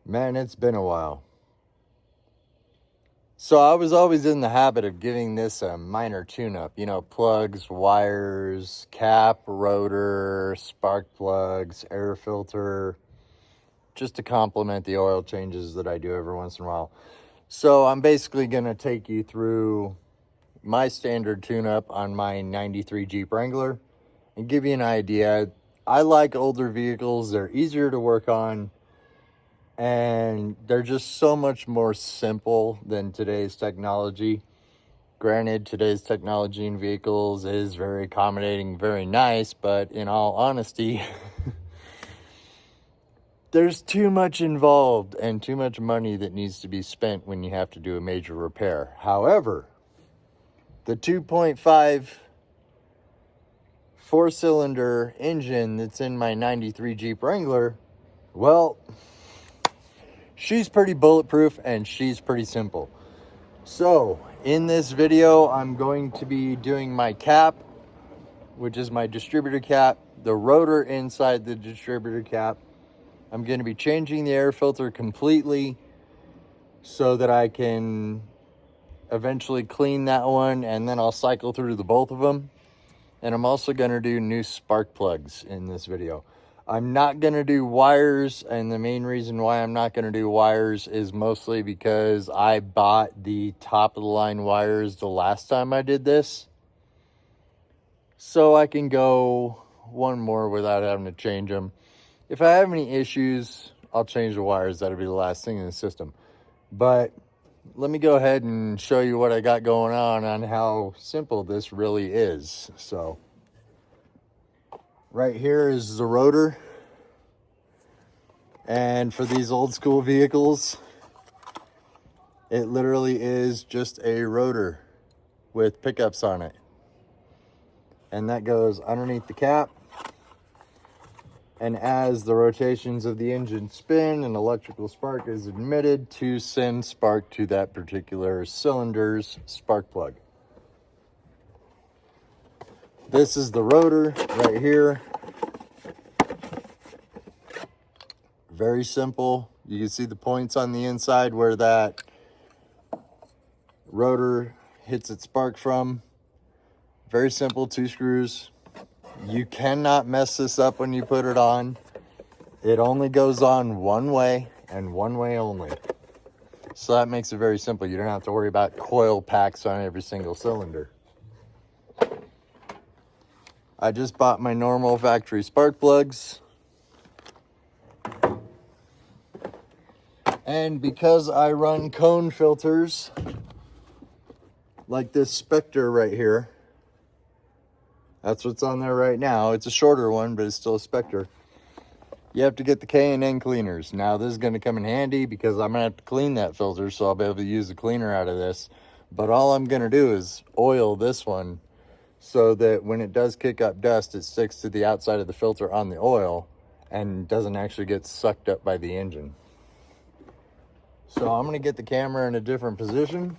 Man, it's been a while. So I was always in the habit of giving this a minor tune-up. You know, plugs, wires, cap, rotor, spark plugs, air filter, just to complement the oil changes that I do every once in a while. So I'm basically going to take you through my standard tune-up on my 93 Jeep Wrangler and give you an idea. I like older vehicles. They're easier to work on. And they're just so much more simple than today's technology. Granted, today's technology in vehicles is very accommodating, very nice, but in all honesty, there's too much involved and too much money that needs to be spent when you have to do a major repair. However, the 2.5 four-cylinder engine that's in my 93 Jeep Wrangler, well, she's pretty bulletproof and she's pretty simple. So in this video, I'm going to be doing my cap, which is my distributor cap, the rotor inside the distributor cap. I'm going to be changing the air filter completely so that I can eventually clean that one, and then I'll cycle through the both of them. And I'm also going to do new spark plugs in this video. I'm not going to do wires, and the main reason why I'm not going to do wires is mostly because I bought the top of the line wires the last time I did this. So I can go one more without having to change them. If I have any issues, I'll change the wires. That'll be the last thing in the system. But let me go ahead and show you what I got going on how simple this really is. So right here is the rotor. And for these old school vehicles, it literally is just a rotor with pickups on it. And that goes underneath the cap. And as the rotations of the engine spin, an electrical spark is emitted to send spark to that particular cylinder's spark plug. This is the rotor right here. Very simple. You can see the points on the inside where that rotor hits its spark from. Very simple, 2 screws. You cannot mess this up when you put it on. It only goes on one way and one way only. So that makes it very simple. You don't have to worry about coil packs on every single cylinder. I just bought my normal factory spark plugs. And because I run cone filters, like this Spectre right here, that's what's on there right now. It's a shorter one, but it's still a Spectre. You have to get the K&N cleaners. Now, this is going to come in handy because I'm going to have to clean that filter, so I'll be able to use the cleaner out of this. But all I'm going to do is oil this one so that when it does kick up dust, it sticks to the outside of the filter on the oil and doesn't actually get sucked up by the engine. So I'm going to get the camera in a different position,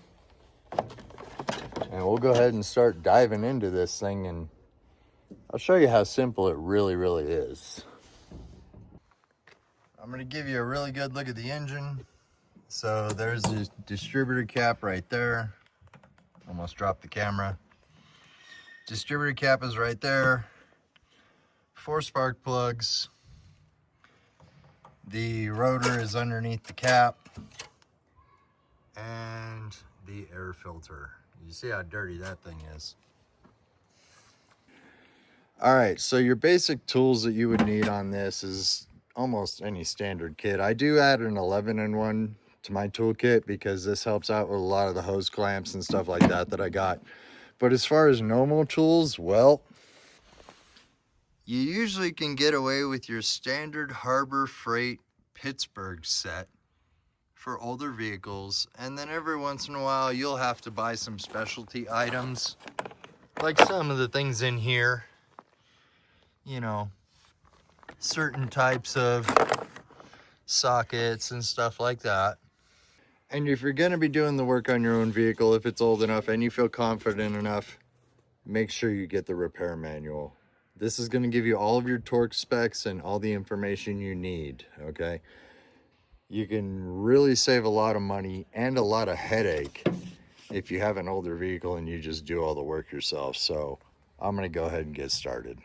and we'll go ahead and start diving into this thing, and I'll show you how simple it really, really is. I'm going to give you a really good look at the engine. So there's the distributor cap right there. Almost dropped the camera. Distributor cap is right there. 4 spark plugs. The rotor is underneath the cap. And the air filter. You see how dirty that thing is. All right, so your basic tools that you would need on this is almost any standard kit. I do add an 11-in-1 to my toolkit because this helps out with a lot of the hose clamps and stuff like that I got. But as far as normal tools, well, you usually can get away with your standard Harbor Freight Pittsburgh set for older vehicles, and then every once in a while you'll have to buy some specialty items, like some of the things in here. You know, certain types of sockets and stuff like that. And if you're going to be doing the work on your own vehicle, if it's old enough and you feel confident enough, make sure you get the repair manual. This is going to give you all of your torque specs and all the information you need, okay? You can really save a lot of money and a lot of headache if you have an older vehicle and you just do all the work yourself. So I'm going to go ahead and get started.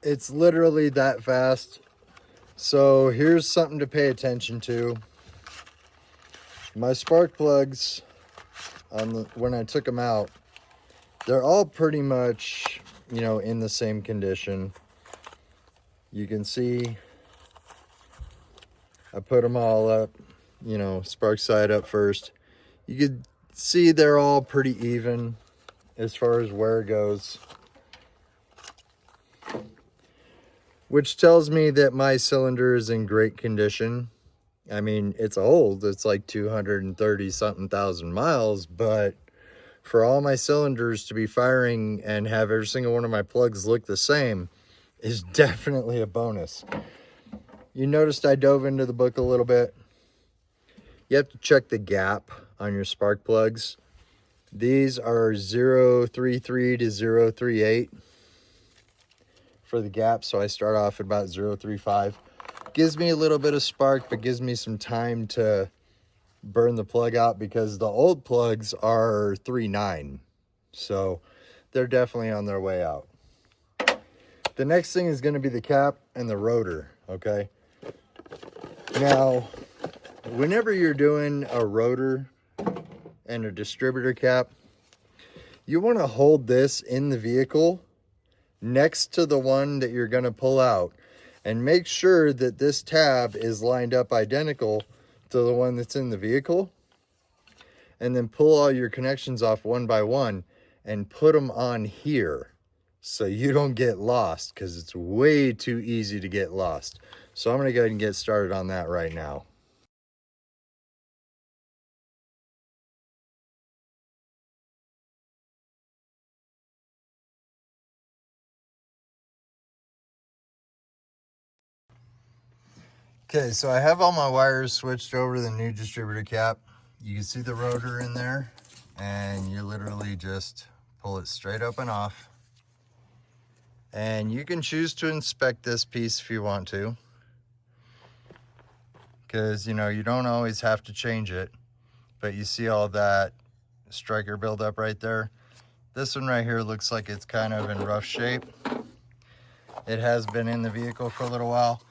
It's literally that fast. So here's something to pay attention to. My spark plugs, when I took them out, they're all pretty much, you know, in the same condition. You can see I put them all up, you know, spark side up first. You can see they're all pretty even as far as wear goes, which tells me that my cylinder is in great condition. I mean, it's old, it's like 230 something thousand miles, but for all my cylinders to be firing and have every single one of my plugs look the same is definitely a bonus. You noticed I dove into the book a little bit. You have to check the gap on your spark plugs. These are 033 to 038 for the gap, so I start off at about 035. Gives me a little bit of spark, but gives me some time to burn the plug out because the old plugs are 3.9, so they're definitely on their way out. The next thing is going to be the cap and the rotor. Okay, now whenever you're doing a rotor and a distributor cap, you want to hold this in the vehicle next to the one that you're going to pull out, and make sure that this tab is lined up identical to the one that's in the vehicle, and then pull all your connections off one by one and put them on here so you don't get lost, because it's way too easy to get lost. So I'm going to go ahead and get started on that right now. Okay, so I have all my wires switched over to the new distributor cap. You can see the rotor in there, and you literally just pull it straight up and off. And you can choose to inspect this piece if you want to, because, you know, you don't always have to change it. But you see all that striker buildup right there? This one right here looks like it's kind of in rough shape. It has been in the vehicle for a little while.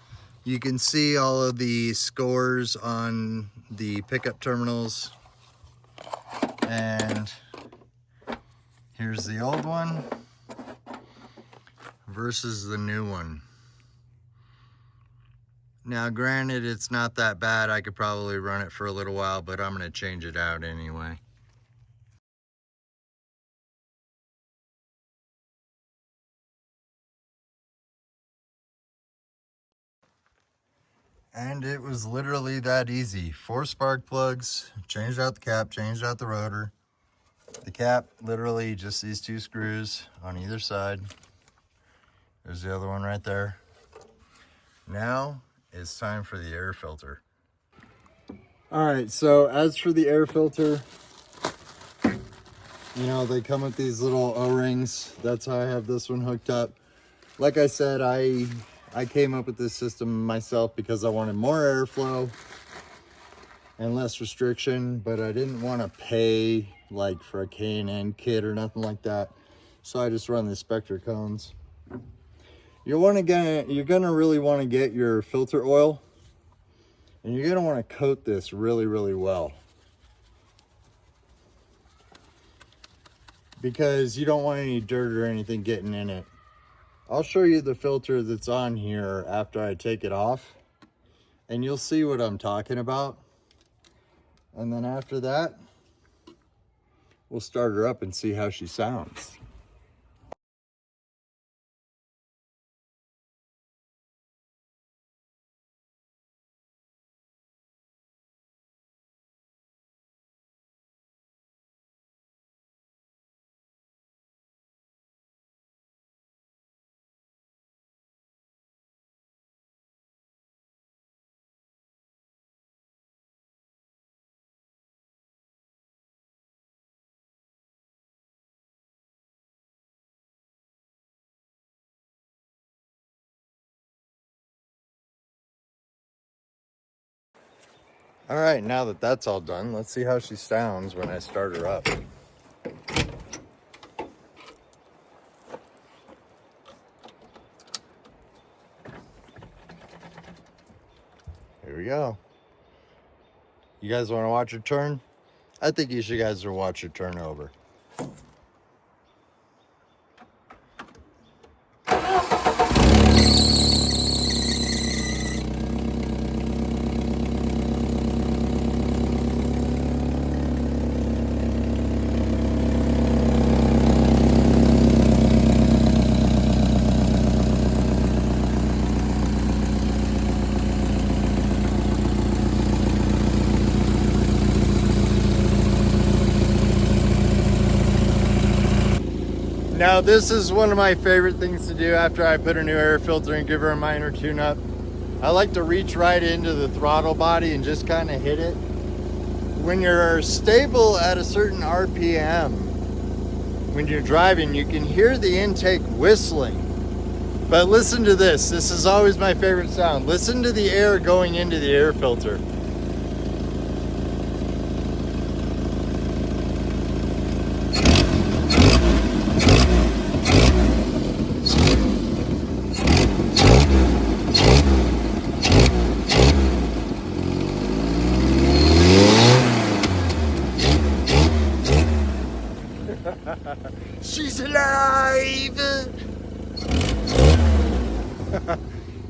You can see all of the scores on the pickup terminals. And here's the old one versus the new one. Now, granted, it's not that bad. I could probably run it for a little while, but I'm going to change it out anyway. And it was literally that easy. 4 spark plugs, changed out the cap, changed out the rotor. The cap, literally just these 2 screws on either side. There's the other one right there. Now it's time for the air filter. All right, so as for the air filter, you know, they come with these little O-rings. That's how I have this one hooked up. Like I said, I came up with this system myself because I wanted more airflow and less restriction, but I didn't want to pay like for a K&N kit or nothing like that. So I just run the Spectre cones. You're gonna really want to get your filter oil, and you're gonna want to coat this really, really well, because you don't want any dirt or anything getting in it. I'll show you the filter that's on here after I take it off, and you'll see what I'm talking about. And then after that, we'll start her up and see how she sounds. All right, now that that's all done, let's see how she sounds when I start her up. Here we go. You guys want to watch her turn? I think you guys will watch her turn over. Now this is one of my favorite things to do after I put a new air filter and give her a minor tune-up. I like to reach right into the throttle body and just kind of hit it. When you're stable at a certain RPM, when you're driving, you can hear the intake whistling. But listen to this. This is always my favorite sound. Listen to the air going into the air filter. She's alive!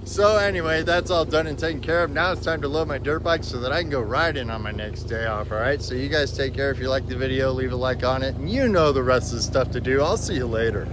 So anyway, that's all done and taken care of. Now it's time to load my dirt bike so that I can go riding on my next day off, all right? So you guys take care. If you like the video, leave a like on it. And you know the rest of the stuff to do. I'll see you later.